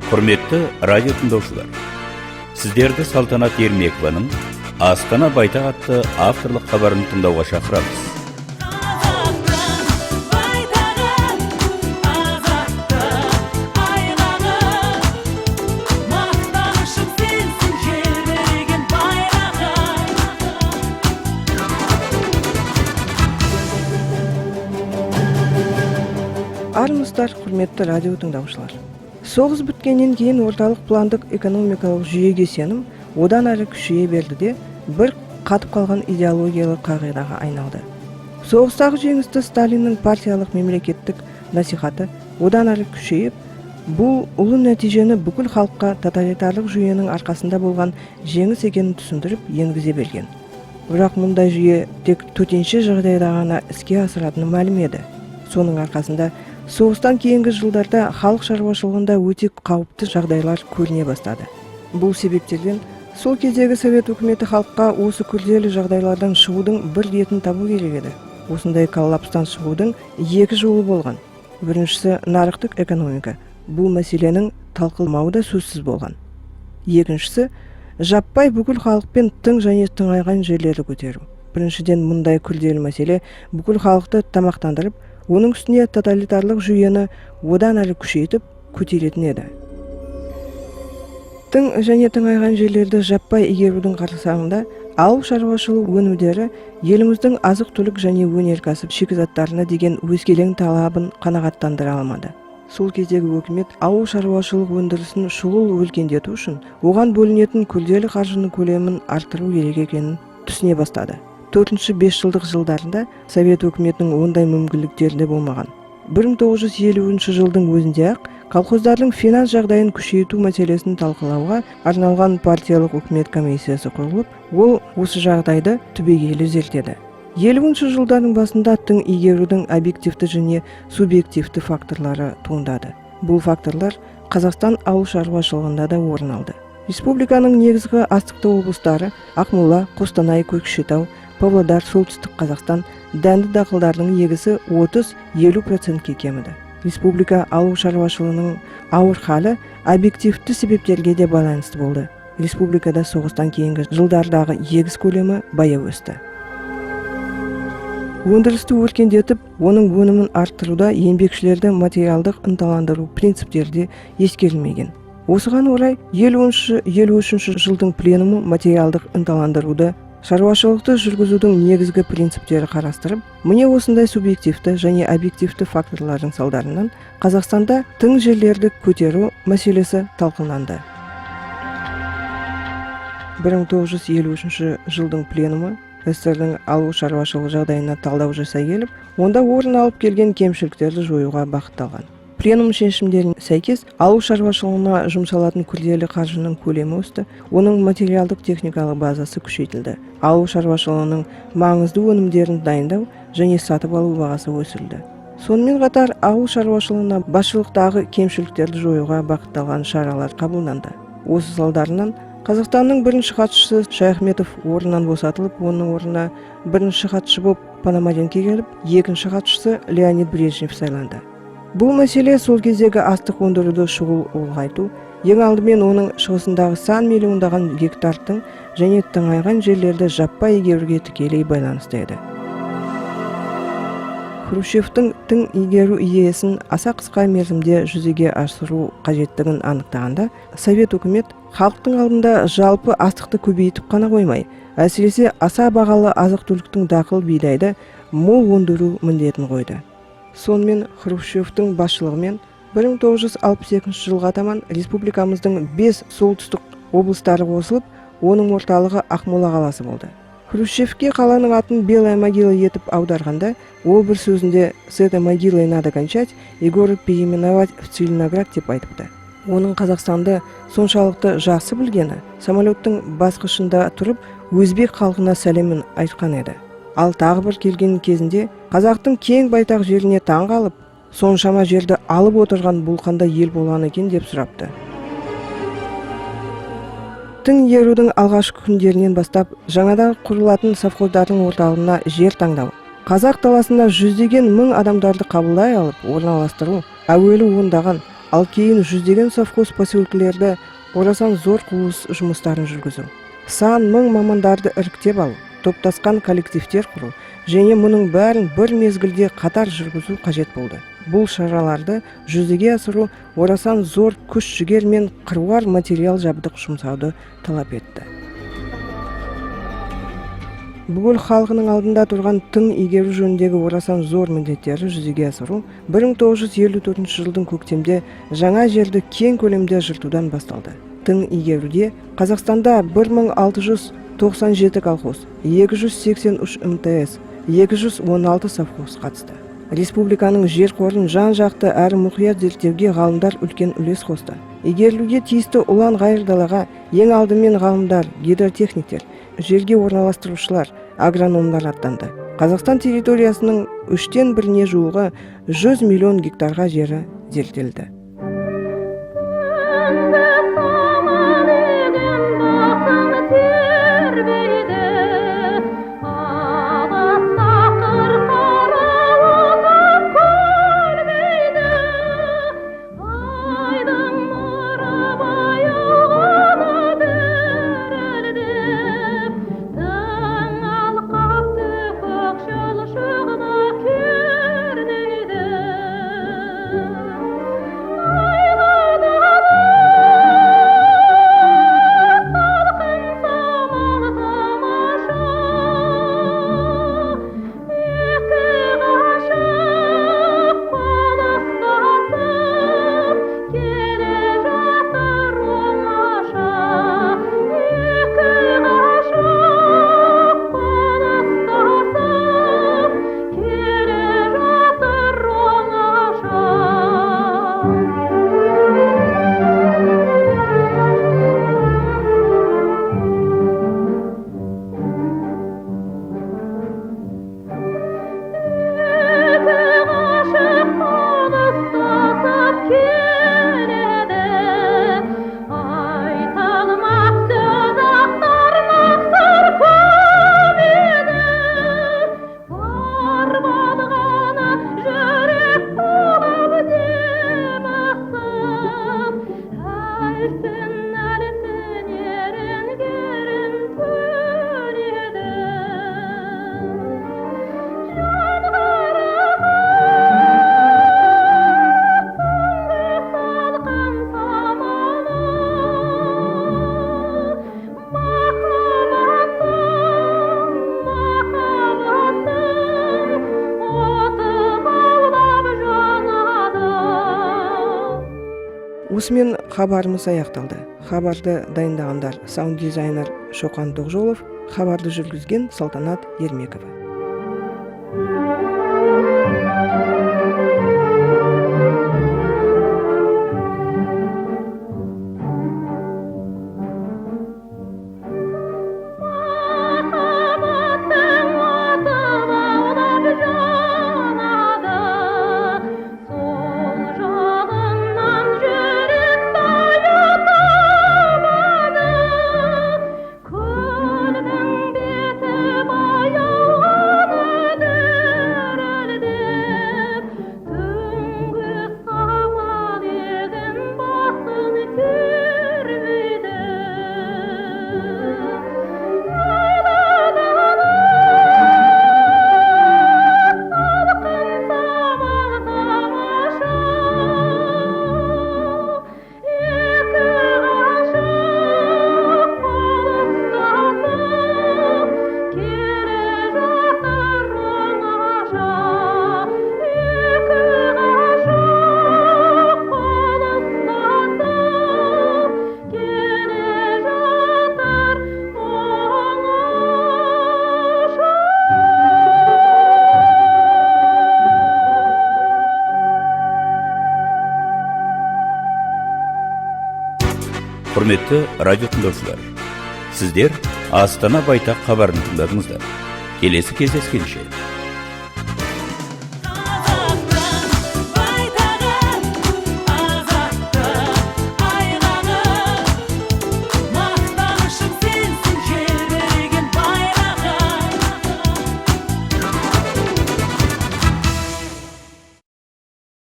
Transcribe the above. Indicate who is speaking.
Speaker 1: Құрметті радио тыңдаушылар, сіздерді Салтанат Ермекованың Астана байтақ атты авторлық хабарын тыңдауға шақырамыз.
Speaker 2: Армысыздар, құрметті радио тыңдаушылар. Соғыс біткеннен кейін орталық пландық экономикалық жүйеге сенім одан әрі күшейе берді де бір қатып қалған идеологиялық қағидаға айналды. Соғыстағы жеңісті Сталиннің партиялық мемлекеттік насихаты одан әрі күшейіп, бұл ұлы нәтижені бүкіл халыққа тоталитарлық жүйенің арқасында болған жеңіс екенін түсіндіріп енгізе берген. Бірақ мұндай жүйе тек төтенше жағдайда ғана іске асыратыны мәлім еді. Соның арқасында соғыстан кейінгі жылдарда халық шаруашылығында өте қауіпті жағдайлар көріне бастады. Бұл себептерден сол кездегі Совет үкіметі халыққа осы күрделі жағдайлардан шығудың бір ретін табу керек еді. Осындай коллапстан шығудың екі жолы болған. Біріншісі нарықтық экономика. Бұл мәселенің талқыламауы да сөзсіз болған. Екіншісі жаппай бүкіл халықпен тың және тыңайған жерлерді көтеру. Біріншіден мұндай күрделі мәселе бүкіл халықты тамақтандырып, оның үстіне тоталитарлық жүйені одан әрі күшейтіп көтеретін еді. Тың және тыңайған жерлерді жаппай игерудің қарсаңында ауыл шаруашылығы өнімдері еліміздің азық-түлік және өнеркәсіп шикізаттарына деген өскелең талабын қанағаттандыра алмады. Сол кездегі өкімет ауыл шаруашылық өндірісін шұғыл өркендету үшін оған бөлінетін күрделі қаржының көлемін арттыру керек екенін түсіне бастады. 4-5 жылдық жылдарында Совет өкіметінің ондай мүмкіндіктері болмаған. 1950 жылдың өзінде-ақ колхоздардың финанс жағдайын күшейту мәселесін талқылауға арналған партиялық үкімет комиссиясы құрылып, ол осы жағдайды түбегейлі зерттеді. 50 жылдардың басында тың игерудің объективті және субъективті факторлары туындады. Бұл факторлар Қазақстан ауыл шаруашылығында да орын алды. Республиканың негізгі астықты облыстары Ақмола, Қостанай, Көкшетау, Павлодар, Солтүстік Қазақстан дәнді дақылдардың егісі 30-50%-ке кеміді. Республика ауыл шаруашылығының ауыр халі объективті себептерге де байланысты болды. Республикада соғыстан кейінгі жылдардағы егіс көлемі баяу өсті. Өндірісті өркендетіп, оның өнімін арттыруда еңбекшілерді материалдық ынталандыру принциптерде ескерілмеген. Осыған орай 53 жылдың пленумы материалдық ынталандыруды шаруашылықты жүргізудің негізгі принциптері қарастырып, міне осындай субъективті және объективті факторлардың салдарынан Қазақстанда тың жерлерді көтеру мәселесі талқыланды. 1953 жылдың пленумы СССР-дің ауыл шаруашылығы жағдайына талдау жасай келіп, онда орын алып келген кемшіліктерді жоюға бағытталған. Пленум шешімдеріне сәйкес ауыл шаруашылығына жұмсалатын күрделі қаржының көлемі өсті, оның материалдық техникалық базасы күшейтілді. Ауыл шаруашылығының маңызды өнімдерін дайындау және сатып алу бағасы өсірілді. Сонымен қатар ауыл шаруашылығына басшылықтағы кемшіліктерді жоюға бағытталған шаралар қабылданды. Осы салдарынан Қазақстанның бірінші хатшысы Шаяхметов орнынан босатылып, оның орнына бірінші хатшы болып Пономаренко келіп, екінші хатшысы Леонид Брежнев сайланды. Бұл мәселе сол кездегі астық өндіруді шұғыл ұлғайту, ең алдымен оның шығысындағы сан миллиондаған гектардың және тыңайған жерлерді жаппай игеруге тікелей байланысты еді. Хрущевтің тың игеру идеясын аса қысқа мерзімде жүзеге асыру қажеттігін анықтағанда, Совет үкімет халықтың алдында жалпы астықты көбейтіп қана қоймай, әсіресе аса бағалы азық-түліктің дақыл бидайды мол өндіру міндетін қойды. Сонымен Хрущевтің басшылығымен 1962 жылға таман республикамыздың 5 солтүстік облыстары қосылып, оның орталығы Ақмола қаласы болды. Хрущевке қаланың атын Белая могила етіп аударғанда, ол бір сөзінде «С этой могилой надо кончать и город переименовать в Целиноград» деп айтыпты. Оның Қазақстанды соншалықты жақсы білгені, самолеттің басқышында тұрып, өзбек халқына сәлемін айтқан еді. Ал тағы бір келген кезінде қазақтың кең байтақ жеріне таң қалып, соншама жерді алып отырған бұл қандай ел болған екен деп сұрапты. Тың игерудің алғашқы күндерінен бастап жаңадан құрылатын совхоздардың орталығына жер таңдау, қазақ даласында жүздеген мың адамдарды қабылдай алып орналастыру, әуелі ондаған, ал кейін жүздеген совхоз поселкелерде орасан зор құрылыс жұмыстарын жүргізу. Сан мың мамандарды іріктеп алу, топтасқан коллективтер құру және мұның бәрін бір мезгілде қатар жүргізу қажет болды. Бұл шараларды жүзеге асыру орасан зор күш-жігер мен қыруар материал жабдық жұмсауды талап етті. Бүкіл халқының алдында тұрған тың игеру жөніндегі орасан зор міндеттерді жүзеге асыру 1954 жылдың көктемде жаңа жерді кең көлемде жыртудан басталды. Тың игеруде Қазақстанда 1697 колхоз, 283 МТС, 216 совхоз қатысты. Республиканың жер қорын жан-жақты әрі мұқият зерттеуге ғалымдар үлкен үлес қосты. Игерілуге тиісті ұлан ғайыр далаға ең алдымен ғалымдар, гидротехниктер, жерге орналастырушылар, агрономдар аттанды. Қазақстан территориясының 1/3 жуығы 100 миллион гектарға жері зерттелді. Осымен хабарымыз аяқталды. Хабарды дайындағандар саунд дизайнер Шоқан Доғжолов, хабарды жүргізген Салтанат Ермекова.
Speaker 1: Құрметті радио тыңдаушылар, сіздер Астана байтақ хабарын тыңдадыңыздар. Келесі кездескенше